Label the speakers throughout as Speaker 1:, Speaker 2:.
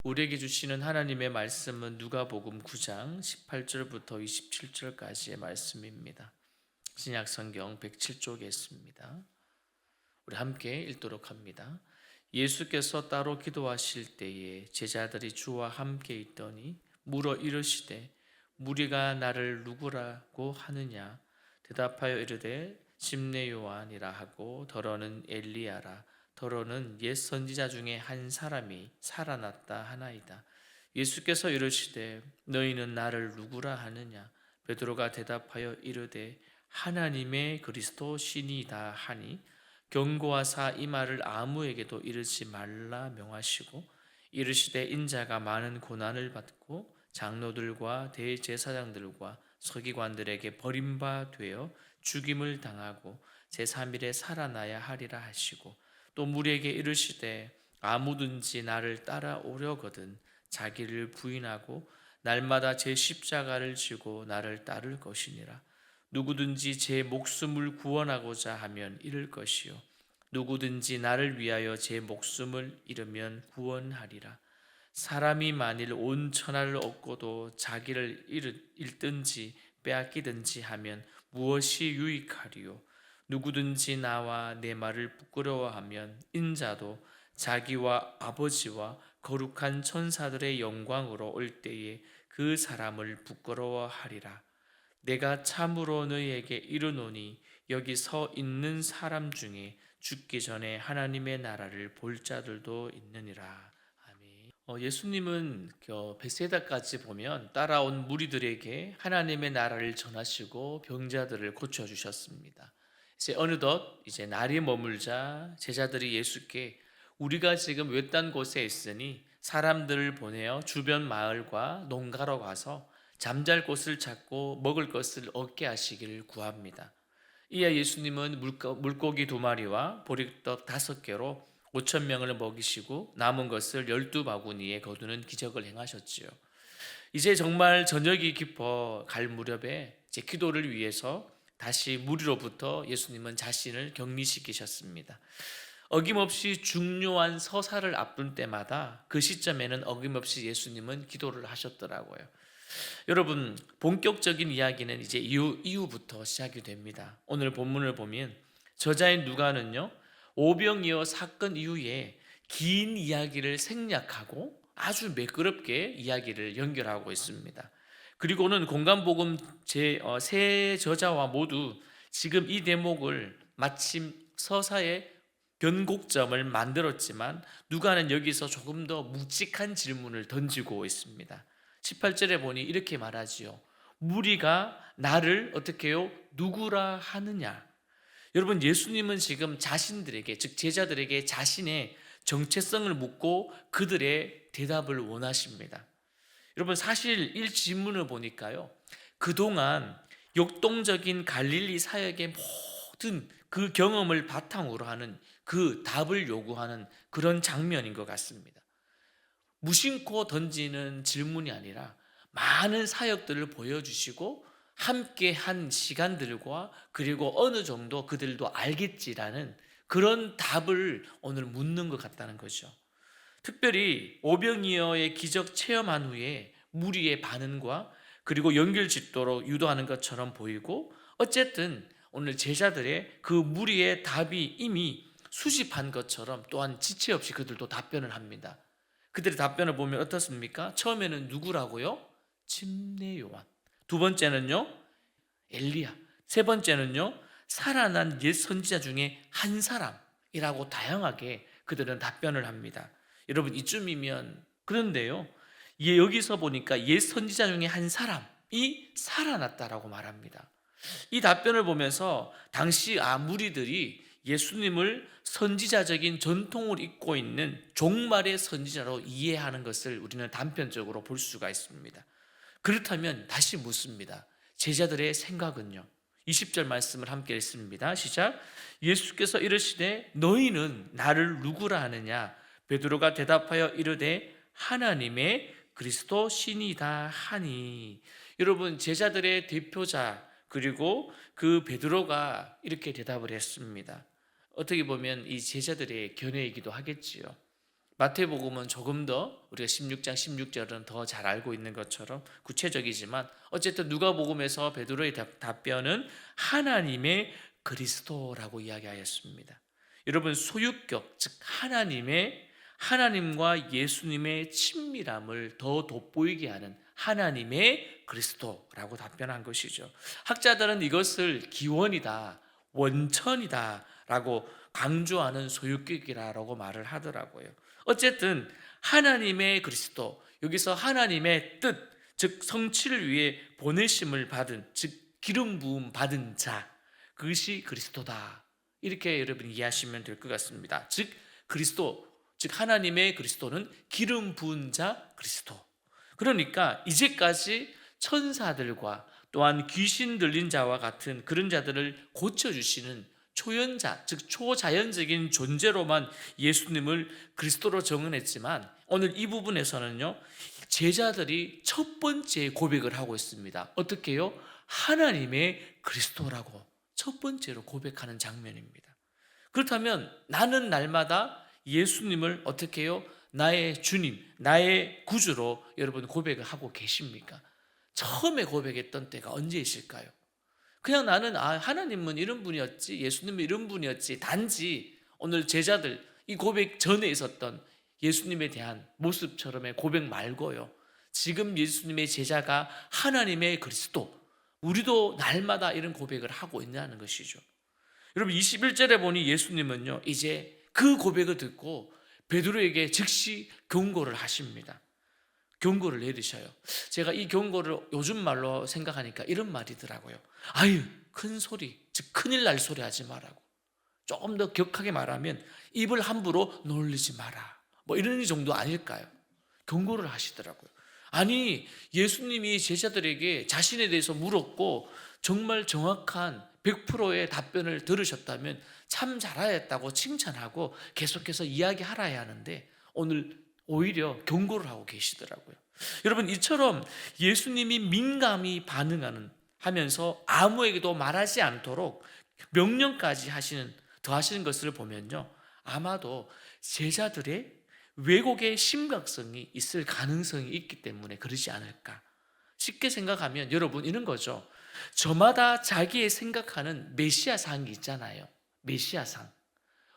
Speaker 1: 우리에게 주시는 하나님의 말씀은 누가복음 9장 18절부터 27절까지의 말씀입니다. 신약성경 107쪽에 있습니다. 우리 함께 읽도록 합니다. 예수께서 따로 기도하실 때에 제자들이 주와 함께 있더니 물어 이르시되 무리가 나를 누구라고 하느냐? 대답하여 이르되 심내 요한이라 하고 더러는 엘리야라 더러는 옛 선지자 중에 한 사람이 살아났다 하나이다. 예수께서 이르시되 너희는 나를 누구라 하느냐? 베드로가 대답하여 이르되 하나님의 그리스도 신이다 하니 경고하사 이 말을 아무에게도 이르지 말라 명하시고 이르시되 인자가 많은 고난을 받고 장로들과 대제사장들과 서기관들에게 버림바 되어 죽임을 당하고 제3일에 살아나야 하리라 하시고 또 무리에게 이르시되 아무든지 나를 따라오려거든 자기를 부인하고 날마다 제 십자가를 지고 나를 따를 것이니라. 누구든지 제 목숨을 구원하고자 하면 잃을 것이요 누구든지 나를 위하여 제 목숨을 잃으면 구원하리라. 사람이 만일 온 천하를 얻고도 자기를 잃든지 빼앗기든지 하면 무엇이 유익하리요? 누구든지 나와 내 말을 부끄러워하면 인자도 자기와 아버지와 거룩한 천사들의 영광으로 올 때에 그 사람을 부끄러워하리라. 내가 참으로 너희에게 이르노니 여기 서 있는 사람 중에 죽기 전에 하나님의 나라를 볼 자들도 있느니라. 아멘. 예수님은 베세다까지 보면 따라온 무리들에게 하나님의 나라를 전하시고 병자들을 고쳐 주셨습니다. 이제 어느덧 이제 날이 머물자 제자들이 예수께 우리가 지금 외딴 곳에 있으니 사람들을 보내어 주변 마을과 농가로 가서 잠잘 곳을 찾고 먹을 것을 얻게 하시기를 구합니다. 이에 예수님은 물고기 2마리와 보리떡 5개로 5천 명을 먹이시고 남은 것을 12바구니에 거두는 기적을 행하셨지요. 이제 정말 저녁이 깊어 갈 무렵에 제 기도를 위해서 다시 무리로부터 예수님은 자신을 격리시키셨습니다. 어김없이 중요한 서사를 앞둔 때마다 그 시점에는 어김없이 예수님은 기도를 하셨더라고요. 여러분, 본격적인 이야기는 이제 이후부터 시작이 됩니다. 오늘 본문을 보면 저자인 누가는요, 오병이어 사건 이후에 긴 이야기를 생략하고 아주 매끄럽게 이야기를 연결하고 있습니다. 그리고는 공간복음 세 저자와 모두 지금 이 대목을 마침 서사의 변곡점을 만들었지만 누가는 여기서 조금 더 묵직한 질문을 던지고 있습니다. 18절에 보니 이렇게 말하지요. 무리가 나를 어떻게 해요? 누구라 하느냐? 여러분, 예수님은 지금 자신들에게, 즉 제자들에게 자신의 정체성을 묻고 그들의 대답을 원하십니다. 여러분, 사실 이 질문을 보니까요, 그동안 역동적인 갈릴리 사역의 모든 그 경험을 바탕으로 하는 그 답을 요구하는 그런 장면인 것 같습니다. 무심코 던지는 질문이 아니라 많은 사역들을 보여주시고 함께 한 시간들과 그리고 어느 정도 그들도 알겠지라는 그런 답을 오늘 묻는 것 같다는 거죠. 특별히 오병이어의 기적 체험한 후에 무리의 반응과 그리고 연결짓도록 유도하는 것처럼 보이고, 어쨌든 오늘 제자들의 그 무리의 답이 이미 수집한 것처럼 또한 지체 없이 그들도 답변을 합니다. 그들의 답변을 보면 어떻습니까? 처음에는 누구라고요? 침례 요한. 두 번째는요, 엘리야. 세 번째는요, 살아난 옛 선지자 중에 한 사람이라고 다양하게 그들은 답변을 합니다. 여러분, 이쯤이면 그런데요, 여기서 보니까 옛 선지자 중에 한 사람이 살아났다라고 말합니다. 이 답변을 보면서 당시 무리들이 예수님을 선지자적인 전통을 잇고 있는 종말의 선지자로 이해하는 것을 우리는 단편적으로 볼 수가 있습니다. 그렇다면 다시 묻습니다. 제자들의 생각은요? 20절 말씀을 함께 읽습니다. 시작. 예수께서 이르시되 너희는 나를 누구라 하느냐? 베드로가 대답하여 이르되 하나님의 그리스도 신이다 하니. 여러분, 제자들의 대표자 그리고 그 베드로가 이렇게 대답을 했습니다. 어떻게 보면 이 제자들의 견해이기도 하겠지요. 마태복음은 조금 더 우리가 16장 16절은 더 잘 알고 있는 것처럼 구체적이지만 어쨌든 누가복음에서 베드로의 답변은 하나님의 그리스도라고 이야기하였습니다. 여러분, 소유격, 즉 하나님과 예수님의 친밀함을 더 돋보이게 하는 하나님의 그리스도라고 답변한 것이죠. 학자들은 이것을 기원이다, 원천이다 라고 강조하는 소유격이라고 말을 하더라고요. 어쨌든 하나님의 그리스도, 여기서 하나님의 뜻, 즉 성취를 위해 보내심을 받은, 즉 기름 부음 받은 자, 그것이 그리스도다, 이렇게 여러분 이해하시면 될 것 같습니다. 즉 그리스도, 즉 하나님의 그리스도는 기름 부은 자 그리스도. 그러니까 이제까지 천사들과 또한 귀신 들린 자와 같은 그런 자들을 고쳐주시는 초연자, 즉 초자연적인 존재로만 예수님을 그리스도로 정언했지만 오늘 이 부분에서는요, 제자들이 첫 번째 고백을 하고 있습니다. 어떻게요? 하나님의 그리스도라고 첫 번째로 고백하는 장면입니다. 그렇다면 나는 날마다 예수님을 어떻게 해요? 나의 주님, 나의 구주로 여러분 고백을 하고 계십니까? 처음에 고백했던 때가 언제이실까요? 그냥 나는 하나님은 이런 분이었지, 예수님은 이런 분이었지, 단지 오늘 제자들 이 고백 전에 있었던 예수님에 대한 모습처럼의 고백 말고요, 지금 예수님의 제자가 하나님의 그리스도, 우리도 날마다 이런 고백을 하고 있냐는 것이죠. 여러분, 21절에 보니 예수님은요 이제 그 고백을 듣고 베드로에게 즉시 경고를 하십니다. 경고를 내리셔요. 제가 이 경고를 요즘 말로 생각하니까 이런 말이더라고요. 아유, 큰 소리, 즉 큰일 날 소리 하지 말라고. 조금 더 격하게 말하면 입을 함부로 놀리지 마라, 뭐 이런 정도 아닐까요? 경고를 하시더라고요. 아니, 예수님이 제자들에게 자신에 대해서 물었고 정말 정확한 100%의 답변을 들으셨다면 참 잘하였다고 칭찬하고 계속해서 이야기하라야 하는데 오늘 오히려 경고를 하고 계시더라고요. 여러분, 이처럼 예수님이 민감히 하면서 아무에게도 말하지 않도록 명령까지 더하시는 것을 보면요, 아마도 제자들의 왜곡의 심각성이 있을 가능성이 있기 때문에 그러지 않을까. 쉽게 생각하면 여러분 이런 거죠. 저마다 자기의 생각하는 메시아상이 있잖아요. 메시아상.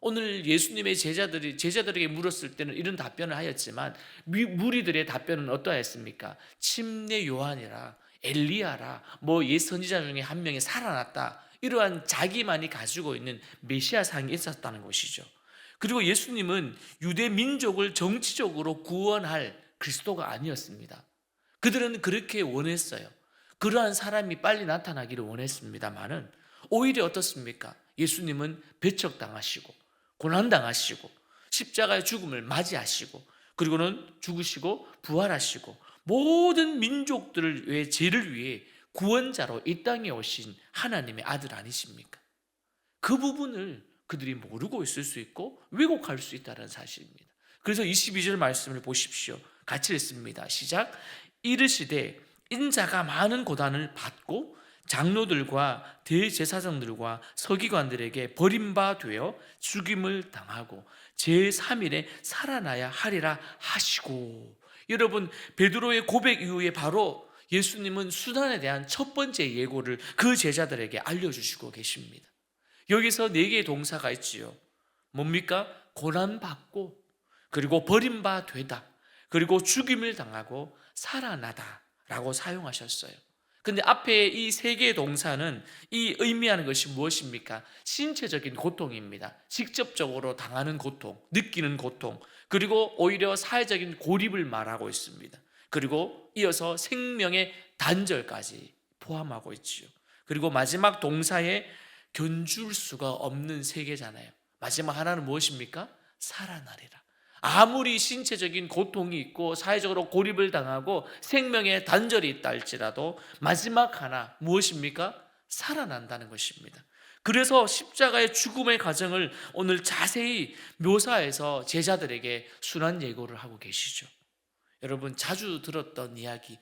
Speaker 1: 오늘 예수님의 제자들에게 물었을 때는 이런 답변을 하였지만 무리들의 답변은 어떠했습니까? 침례 요한이라, 엘리야라, 옛 선지자 중에 한 명이 살아났다, 이러한 자기만이 가지고 있는 메시아상이 있었다는 것이죠. 그리고 예수님은 유대 민족을 정치적으로 구원할 그리스도가 아니었습니다. 그들은 그렇게 원했어요. 그러한 사람이 빨리 나타나기를 원했습니다만은 오히려 어떻습니까? 예수님은 배척당하시고 고난당하시고 십자가의 죽음을 맞이하시고 그리고는 죽으시고 부활하시고 모든 민족들을 위해, 죄를 위해 구원자로 이 땅에 오신 하나님의 아들 아니십니까? 그 부분을 그들이 모르고 있을 수 있고 왜곡할 수 있다는 사실입니다. 그래서 22절 말씀을 보십시오. 같이 읽습니다. 시작. 이르시되 인자가 많은 고난을 받고 장로들과 대제사장들과 서기관들에게 버림바 되어 죽임을 당하고 제3일에 살아나야 하리라 하시고. 여러분, 베드로의 고백 이후에 바로 예수님은 수단에 대한 첫 번째 예고를 그 제자들에게 알려주시고 계십니다. 여기서 4개의 동사가 있지요. 뭡니까? 고난받고, 그리고 버림바 되다, 그리고 죽임을 당하고 살아나다 라고 사용하셨어요. 근데 앞에 이 3개의 동사는 이 의미하는 것이 무엇입니까? 신체적인 고통입니다. 직접적으로 당하는 고통, 느끼는 고통, 그리고 오히려 사회적인 고립을 말하고 있습니다. 그리고 이어서 생명의 단절까지 포함하고 있지요. 그리고 마지막 동사에 견줄 수가 없는 3개잖아요. 마지막 하나는 무엇입니까? 살아나리라. 아무리 신체적인 고통이 있고 사회적으로 고립을 당하고 생명의 단절이 있다 할지라도 마지막 하나 무엇입니까? 살아난다는 것입니다. 그래서 십자가의 죽음의 과정을 오늘 자세히 묘사해서 제자들에게 순환 예고를 하고 계시죠. 여러분, 자주 들었던 이야기,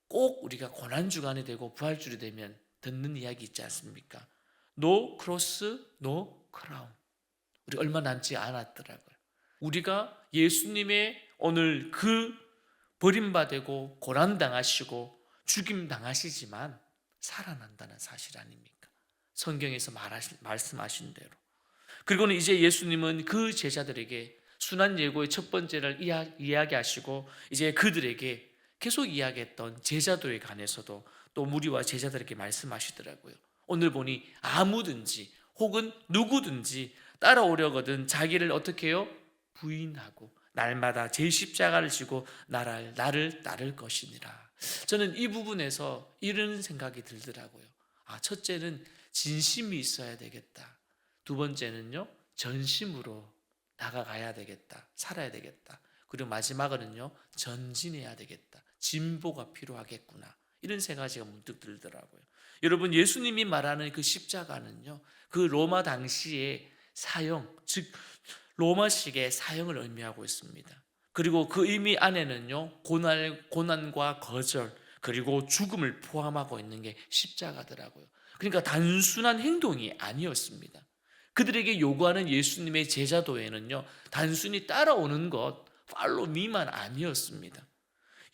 Speaker 1: 꼭 우리가 고난주간이 되고 부활주일이 되면 듣는 이야기 있지 않습니까? No cross, no crown. 우리 얼마 남지 않았더라고요. 우리가 예수님의 오늘 그 버림받고 고난당하시고 죽임당하시지만 살아난다는 사실 아닙니까? 성경에서 말씀하신 대로. 그리고는 이제 예수님은 그 제자들에게 순환 예고의 첫 번째를 이야기하시고 이제 그들에게 계속 이야기했던 제자도에 관해서도 또 무리와 제자들에게 말씀하시더라고요. 오늘 보니 아무든지 혹은 누구든지 따라오려거든 자기를 어떻게 해요? 부인하고 날마다 제 십자가를 지고 나를 따를 것이니라. 저는 이 부분에서 이런 생각이 들더라고요. 첫째는 진심이 있어야 되겠다. 두 번째는요, 전심으로 다가가야 되겠다. 살아야 되겠다. 그리고 마지막으로는요, 전진해야 되겠다. 진보가 필요하겠구나. 이런 세 가지가 문득 들더라고요. 여러분, 예수님이 말하는 그 십자가는요, 그 로마 당시의 사형, 즉 로마식의 사형을 의미하고 있습니다. 그리고 그 의미 안에는요, 고난과 거절 그리고 죽음을 포함하고 있는 게 십자가더라고요. 그러니까 단순한 행동이 아니었습니다. 그들에게 요구하는 예수님의 제자도에는요, 단순히 따라오는 것, 팔로우 미만 아니었습니다.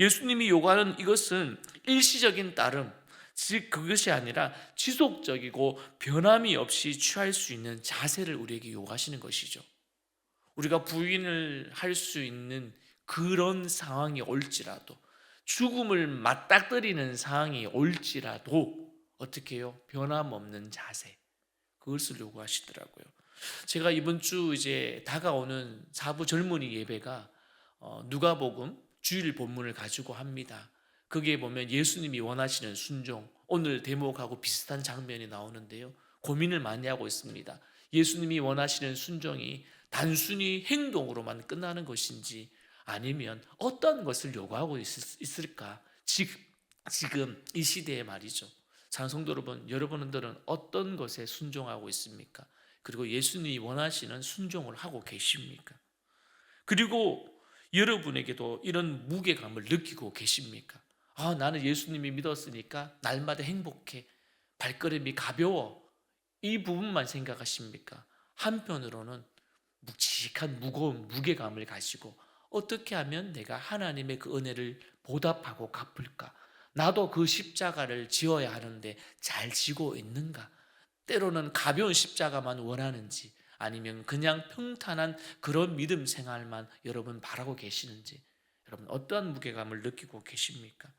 Speaker 1: 예수님이 요구하는 이것은 일시적인 따름, 즉 그것이 아니라 지속적이고 변함이 없이 취할 수 있는 자세를 우리에게 요구하시는 것이죠. 우리가 부인을 할 수 있는 그런 상황이 올지라도, 죽음을 맞닥뜨리는 상황이 올지라도 어떻게 해요? 변함없는 자세, 그것을 요구하시더라고요. 제가 이번 주 이제 다가오는 사부 젊은이 예배가 누가복음 주일 본문을 가지고 합니다. 거기에 보면 예수님이 원하시는 순종, 오늘 대목하고 비슷한 장면이 나오는데요, 고민을 많이 하고 있습니다. 예수님이 원하시는 순종이 단순히 행동으로만 끝나는 것인지 아니면 어떤 것을 요구하고 있을까? 지금 이 시대에 말이죠. 찬송도 여러분들은 어떤 것에 순종하고 있습니까? 그리고 예수님이 원하시는 순종을 하고 계십니까? 그리고 여러분에게도 이런 무게감을 느끼고 계십니까? 나는 예수님이 믿었으니까 날마다 행복해, 발걸음이 가벼워, 이 부분만 생각하십니까? 한편으로는 묵직한 무거운 무게감을 가지고 어떻게 하면 내가 하나님의 그 은혜를 보답하고 갚을까? 나도 그 십자가를 지어야 하는데 잘 지고 있는가? 때로는 가벼운 십자가만 원하는지 아니면 그냥 평탄한 그런 믿음 생활만 여러분 바라고 계시는지, 여러분 어떠한 무게감을 느끼고 계십니까?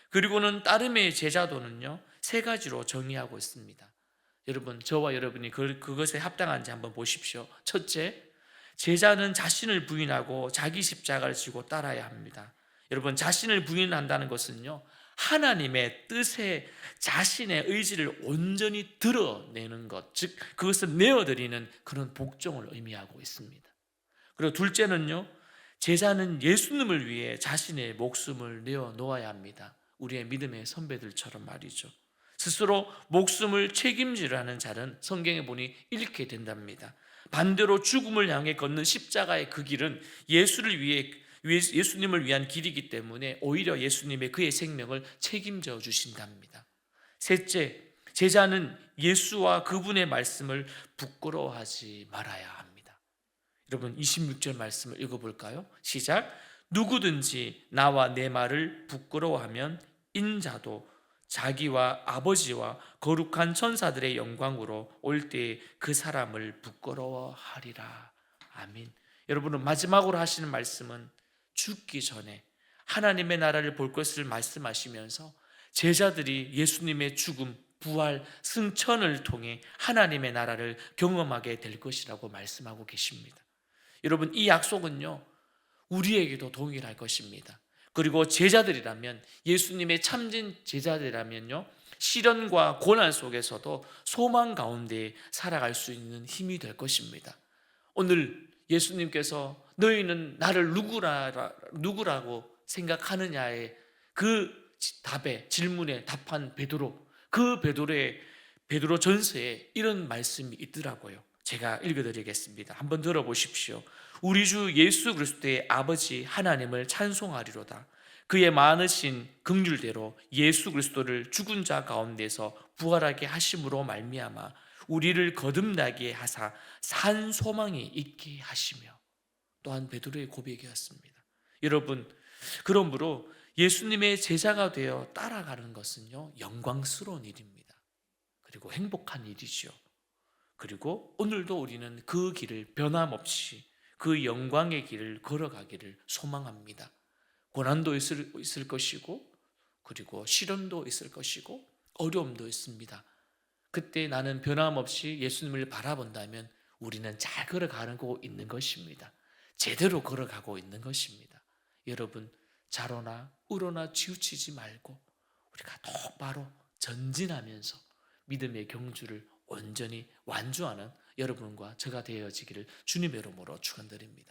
Speaker 1: 그리고는 따름의 제자도는요, 세 가지로 정의하고 있습니다. 여러분, 저와 여러분이 그것에 합당한지 한번 보십시오. 첫째, 제자는 자신을 부인하고 자기 십자가를 지고 따라야 합니다. 여러분, 자신을 부인한다는 것은요, 하나님의 뜻에 자신의 의지를 온전히 드러내는 것, 즉 그것을 내어드리는 그런 복종을 의미하고 있습니다. 그리고 둘째는요, 제자는 예수님을 위해 자신의 목숨을 내어 놓아야 합니다. 우리의 믿음의 선배들처럼 말이죠. 스스로 목숨을 책임지라는 자는 성경에 보니 잃게 된답니다. 반대로 죽음을 향해 걷는 십자가의 그 길은 예수님을 위한 길이기 때문에 오히려 예수님의 그의 생명을 책임져 주신답니다. 셋째, 제자는 예수와 그분의 말씀을 부끄러워하지 말아야 합니다. 여러분, 26절 말씀을 읽어볼까요? 시작. 누구든지 나와 내 말을 부끄러워하면 인자도 자기와 아버지와 거룩한 천사들의 영광으로 올 때에 그 사람을 부끄러워하리라. 아멘. 여러분은 마지막으로 하시는 말씀은 죽기 전에 하나님의 나라를 볼 것을 말씀하시면서 제자들이 예수님의 죽음, 부활, 승천을 통해 하나님의 나라를 경험하게 될 것이라고 말씀하고 계십니다. 여러분, 이 약속은요, 우리에게도 동일할 것입니다. 그리고 제자들이라면, 예수님의 참진 제자들이라면요, 시련과 고난 속에서도 소망 가운데 살아갈 수 있는 힘이 될 것입니다. 오늘 예수님께서 너희는 나를 누구라고 생각하느냐의 그 답에, 질문에 답한 베드로, 그 베드로 전서에 이런 말씀이 있더라고요. 제가 읽어드리겠습니다. 한번 들어보십시오. 우리 주 예수 그리스도의 아버지 하나님을 찬송하리로다. 그의 많으신 긍휼대로 예수 그리스도를 죽은 자 가운데서 부활하게 하심으로 말미암아 우리를 거듭나게 하사 산 소망이 있게 하시며, 또한 베드로의 고백이었습니다. 여러분, 그러므로 예수님의 제자가 되어 따라가는 것은요, 영광스러운 일입니다. 그리고 행복한 일이죠. 그리고 오늘도 우리는 그 길을 변함없이 그 영광의 길을 걸어가기를 소망합니다. 고난도 있을 것이고, 그리고 시련도 있을 것이고, 어려움도 있습니다. 그때 나는 변함없이 예수님을 바라본다면 우리는 잘 걸어가고 있는 것입니다. 제대로 걸어가고 있는 것입니다. 여러분, 좌로나 우로나 치우치지 말고 우리가 똑바로 전진하면서 믿음의 경주를 온전히 완주하는 여러분과 저가 되어지기를 주님의 이름으로 축원드립니다.